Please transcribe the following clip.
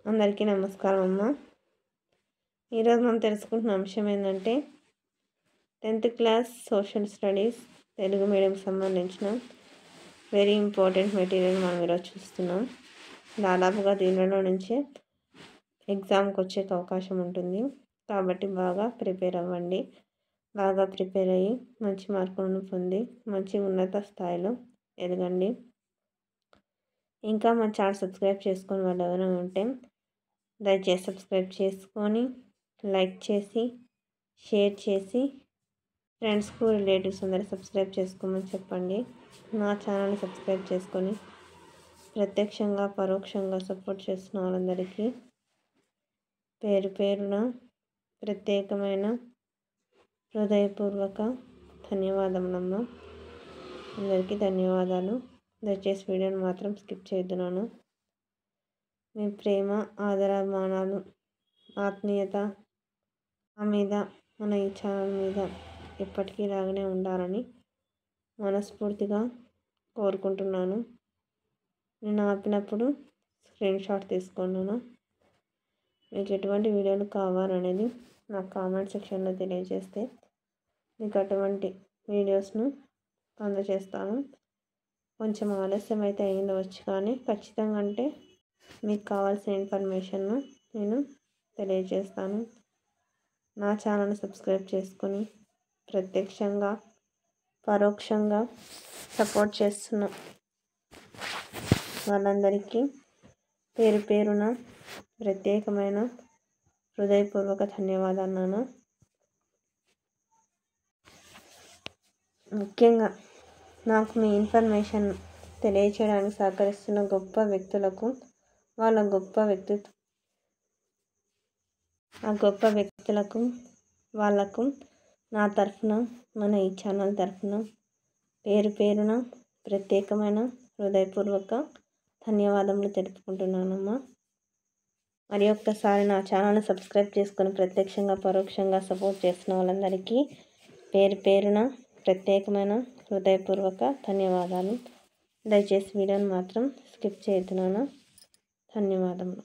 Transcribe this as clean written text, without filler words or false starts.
అందరికీ నమస్కారం అమ్మ. ఈరోజు మనం తెలుసుకుంటున్న అంశం ఏంటంటే 10th class social studies Telugu మీడియంకి సంబంధించిన వెరీ ఇంపార్టెంట్ మెటీరియల్ మనం ఈరోజు చూస్తున్నాం. దాదాపుగా దీనిలో నుంచే ఎగ్జామ్కి వచ్చే అవకాశం ఉంటుంది కాబట్టి బాగా ప్రిపేర్ అవ్వండి. బాగా ప్రిపేర్ అయ్యి మంచి మార్కులను పొంది మంచి ఉన్నత స్థాయిలో ఎదగండి. ఇంకా మా ఛానల్ సబ్స్క్రైబ్ చేసుకుని వాళ్ళు ఎవరైనా ఉంటే దయచేసి సబ్స్క్రైబ్ చేసుకొని లైక్ చేసి షేర్ చేసి ఫ్రెండ్స్కు రిలేటివ్స్ అందరూ సబ్స్క్రైబ్ చేసుకోమని చెప్పండి. నా ఛానల్ని సబ్స్క్రైబ్ చేసుకొని ప్రత్యక్షంగా పరోక్షంగా సపోర్ట్ చేస్తున్న వాళ్ళందరికీ పేరు పేరున ప్రత్యేకమైన హృదయపూర్వక ధన్యవాదములమ్మ. అందరికీ ధన్యవాదాలు. దయచేసి వీడియోని మాత్రం స్కిప్ చేయొద్దున్నాను. మీ ప్రేమ ఆదరాభిమానాలు ఆత్మీయత మా మీద మన ఈ ఛానల్ మీద ఎప్పటికీ ఇలాగనే ఉండాలని మనస్ఫూర్తిగా కోరుకుంటున్నాను. నేను ఆపినప్పుడు స్క్రీన్ షాట్ తీసుకున్నాను. మీకు ఎటువంటి వీడియోలు కావాలనేది నాకు కామెంట్ సెక్షన్లో తెలియజేస్తే మీకు అటువంటి వీడియోస్ను అందజేస్తాను. కొంచెం ఆలస్యం అయితే అయ్యిండవచ్చు కానీ ఖచ్చితంగా అంటే మీకు కావాల్సిన ఇన్ఫర్మేషన్ను నేను తెలియజేస్తాను. నా ఛానల్ని సబ్స్క్రైబ్ చేసుకొని ప్రత్యక్షంగా పరోక్షంగా సపోర్ట్ చేస్తున్న వాళ్ళందరికీ పేరు పేరున ప్రత్యేకమైన హృదయపూర్వక ధన్యవాదాలు. ముఖ్యంగా నాకు మీ ఇన్ఫర్మేషన్ తెలియచేయడానికి సహకరిస్తున్న గొప్ప వ్యక్తులకు వాళ్ళ గొప్ప వ్యక్తులకు వాళ్ళకు నా తరఫున మన ఈ ఛానల్ తరఫున పేరు పేరున ప్రత్యేకమైన హృదయపూర్వక ధన్యవాదములు తెలుపుకుంటున్నానమ్మా. మరి ఒక్కసారి నా ఛానల్ని సబ్స్క్రైబ్ చేసుకొని ప్రత్యక్షంగా పరోక్షంగా సపోర్ట్ చేస్తున్న వాళ్ళందరికీ పేరు పేరున ప్రత్యేకమైన హృదయపూర్వక ధన్యవాదాలు. దయచేసి వీడియోని మాత్రం స్కిప్ చేయొద్దున్నాను. ధన్యవాదములు.